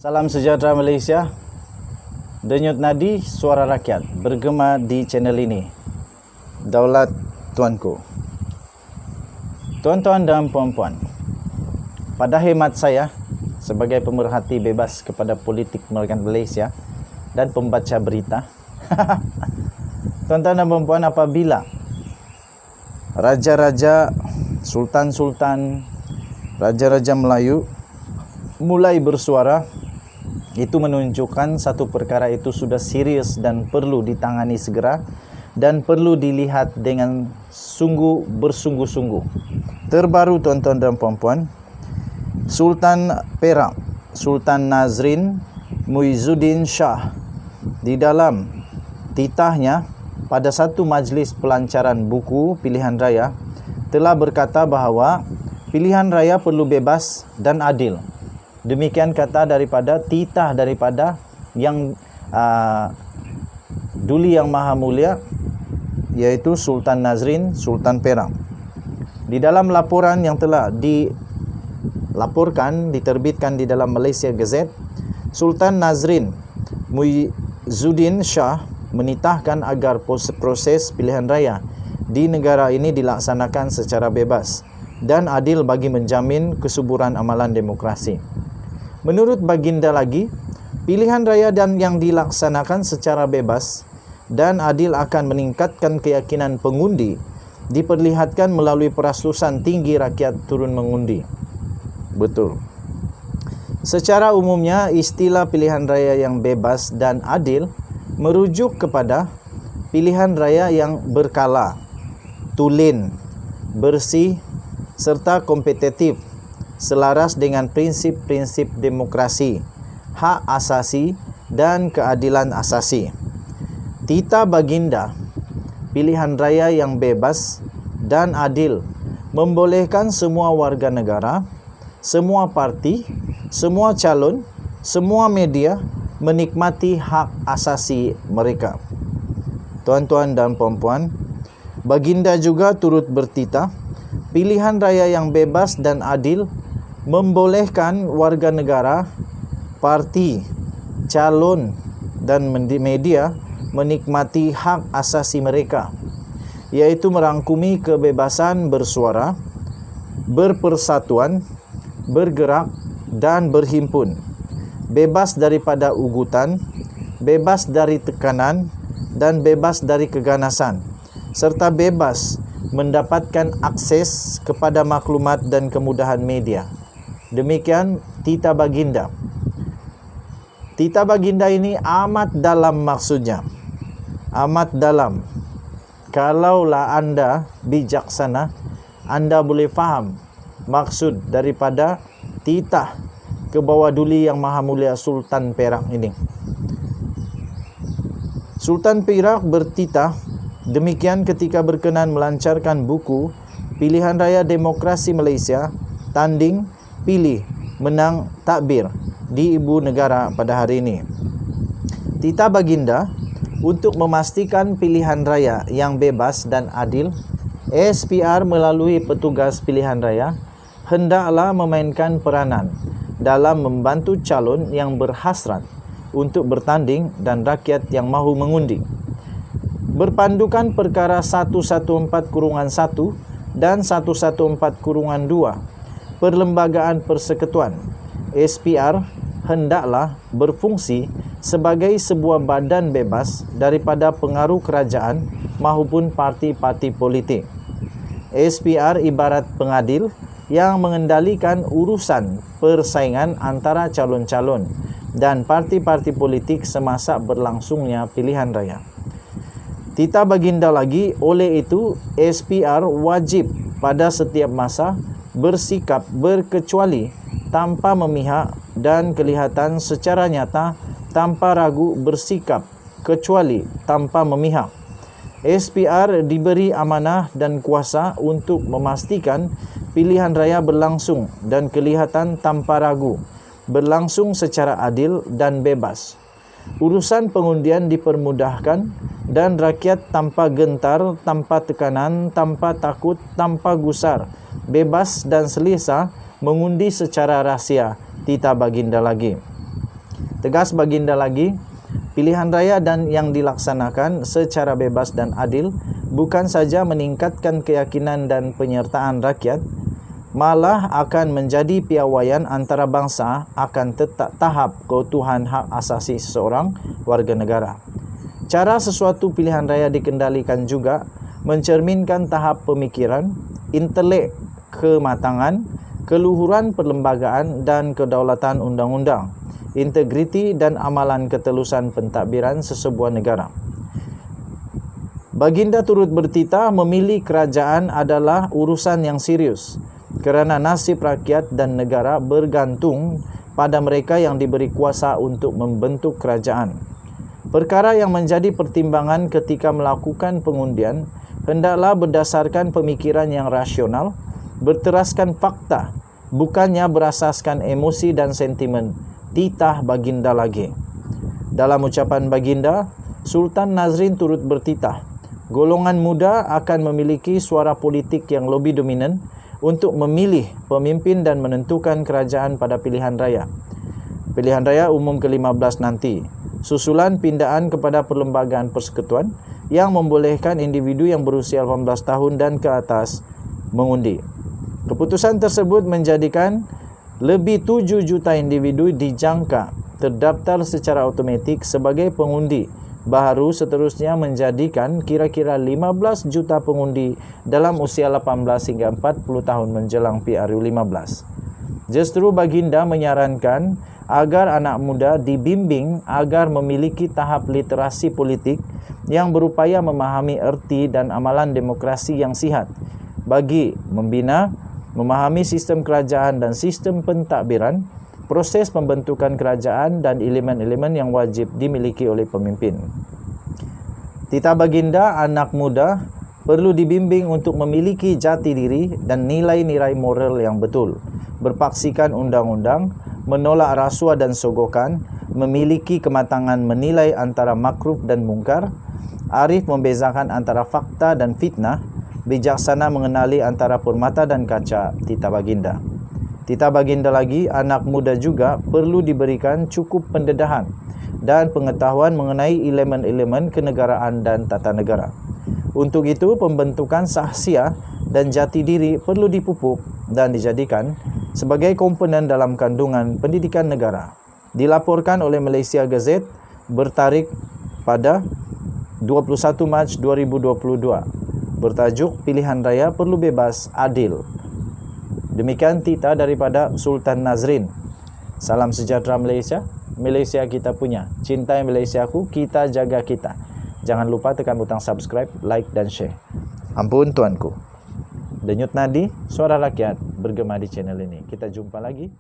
Salam sejahtera Malaysia. Denyut nadi suara rakyat bergema di channel ini. Daulat Tuanku. Tuan-tuan dan puan-puan, pada hemat saya sebagai pemerhati bebas kepada politik Malaysia dan pembaca berita, tuan-tuan dan puan-puan, apabila raja-raja, sultan-sultan, raja-raja Melayu mulai bersuara, itu menunjukkan satu perkara itu sudah serius dan perlu ditangani segera dan perlu dilihat dengan bersungguh-sungguh. Terbaru, tuan-tuan dan puan-puan, Sultan Perak, Sultan Nazrin Muizuddin Shah, di dalam titahnya pada satu majlis pelancaran buku pilihan raya telah berkata bahawa pilihan raya perlu bebas dan adil. Demikian kata titah daripada yang Duli Yang Maha Mulia, yaitu Sultan Nazrin, Sultan Perak. Di dalam laporan yang telah diterbitkan di dalam Malaysia Gazette, Sultan Nazrin Muizuddin Shah menitahkan agar proses pilihan raya di negara ini dilaksanakan secara bebas dan adil bagi menjamin kesuburan amalan demokrasi. Menurut baginda lagi, pilihan raya yang dilaksanakan secara bebas dan adil akan meningkatkan keyakinan pengundi, diperlihatkan melalui peraslusan tinggi rakyat turun mengundi. Betul. Secara umumnya, istilah pilihan raya yang bebas dan adil merujuk kepada pilihan raya yang berkala, tulen, bersih, serta kompetitif, selaras dengan prinsip-prinsip demokrasi, hak asasi dan keadilan asasi. Titah baginda, pilihan raya yang bebas dan adil membolehkan semua warga negara, semua parti, semua calon, semua media menikmati hak asasi mereka. Tuan-tuan dan puan-puan, baginda juga turut bertitah, pilihan raya yang bebas dan adil membolehkan warga negara, parti, calon dan media menikmati hak asasi mereka, yaitu merangkumi kebebasan bersuara, berpersatuan, bergerak dan berhimpun, bebas daripada ugutan, bebas dari tekanan dan bebas dari keganasan, serta bebas mendapatkan akses kepada maklumat dan kemudahan media. Demikian titah baginda. Titah baginda ini amat dalam maksudnya. Amat dalam. Kalaulah anda bijaksana, anda boleh faham maksud daripada titah ke bawah Duli Yang Maha Mulia Sultan Perak ini. Sultan Perak bertitah demikian ketika berkenan melancarkan buku Pilihan Raya Demokrasi Malaysia, Tanding, Pilih, Menang, Takbir di Ibu Negara pada hari ini. Titah baginda untuk memastikan pilihan raya yang bebas dan adil, SPR melalui petugas pilihan raya hendaklah memainkan peranan dalam membantu calon yang berhasrat untuk bertanding dan rakyat yang mahu mengundi. Berpandukan perkara 114-1 dan 114-2 Perlembagaan Persekutuan, SPR hendaklah berfungsi sebagai sebuah badan bebas daripada pengaruh kerajaan maupun parti-parti politik. SPR ibarat pengadil yang mengendalikan urusan persaingan antara calon-calon dan parti-parti politik semasa berlangsungnya pilihan raya. Titah baginda lagi, oleh itu SPR wajib pada setiap masa bersikap berkecuali, tanpa memihak dan kelihatan secara nyata tanpa ragu bersikap kecuali tanpa memihak. SPR diberi amanah dan kuasa untuk memastikan pilihan raya berlangsung dan kelihatan tanpa ragu, berlangsung secara adil dan bebas. Urusan pengundian dipermudahkan dan rakyat tanpa gentar, tanpa tekanan, tanpa takut, tanpa gusar, bebas dan selesa mengundi secara rahsia. Titah baginda lagi. Tegas baginda lagi, pilihan raya dan yang dilaksanakan secara bebas dan adil bukan saja meningkatkan keyakinan dan penyertaan rakyat, malah akan menjadi piawaian antara bangsa akan tahap keutuhan hak asasi seseorang warga negara. Cara sesuatu pilihan raya dikendalikan juga mencerminkan tahap pemikiran, intelek kematangan, keluhuran perlembagaan dan kedaulatan undang-undang, integriti dan amalan ketelusan pentadbiran sesebuah negara. Baginda turut bertitah memilih kerajaan adalah urusan yang serius kerana nasib rakyat dan negara bergantung pada mereka yang diberi kuasa untuk membentuk kerajaan. Perkara yang menjadi pertimbangan ketika melakukan pengundian hendaklah berdasarkan pemikiran yang rasional, berteraskan fakta, bukannya berasaskan emosi dan sentimen. Titah baginda lagi. Dalam ucapan baginda, Sultan Nazrin turut bertitah, golongan muda akan memiliki suara politik yang lebih dominan untuk memilih pemimpin dan menentukan kerajaan pada pilihan raya. Pilihan raya umum ke-15 nanti, susulan pindaan kepada perlembagaan persekutuan yang membolehkan individu yang berusia 18 tahun dan ke atas mengundi. Keputusan tersebut menjadikan lebih 7 juta individu dijangka terdaftar secara automatik sebagai pengundi. Baru seterusnya menjadikan kira-kira 15 juta pengundi dalam usia 18 hingga 40 tahun menjelang PRU15. Justru baginda menyarankan agar anak muda dibimbing agar memiliki tahap literasi politik yang berupaya memahami erti dan amalan demokrasi yang sihat bagi membina, memahami sistem kerajaan dan sistem pentadbiran, proses pembentukan kerajaan dan elemen-elemen yang wajib dimiliki oleh pemimpin. Titah baginda, anak muda perlu dibimbing untuk memiliki jati diri dan nilai-nilai moral yang betul, berpaksikan undang-undang, menolak rasuah dan sogokan, memiliki kematangan menilai antara makruf dan mungkar, arif membezakan antara fakta dan fitnah, bijaksana mengenali antara permata dan kaca. Titah baginda. Titah baginda lagi, anak muda juga perlu diberikan cukup pendedahan dan pengetahuan mengenai elemen-elemen kenegaraan dan tata negara. Untuk itu, pembentukan sahsiah dan jati diri perlu dipupuk dan dijadikan sebagai komponen dalam kandungan pendidikan negara. Dilaporkan oleh Malaysia Gazette bertarikh pada 21 Mac 2022. Bertajuk Pilihan Raya Perlu Bebas Adil. Demikian titah daripada Sultan Nazrin. Salam sejahtera Malaysia. Malaysia kita punya. Cintai Malaysiaku, kita jaga kita. Jangan lupa tekan butang subscribe, like dan share. Ampun tuanku. Denyut nadi, suara rakyat bergema di channel ini. Kita jumpa lagi.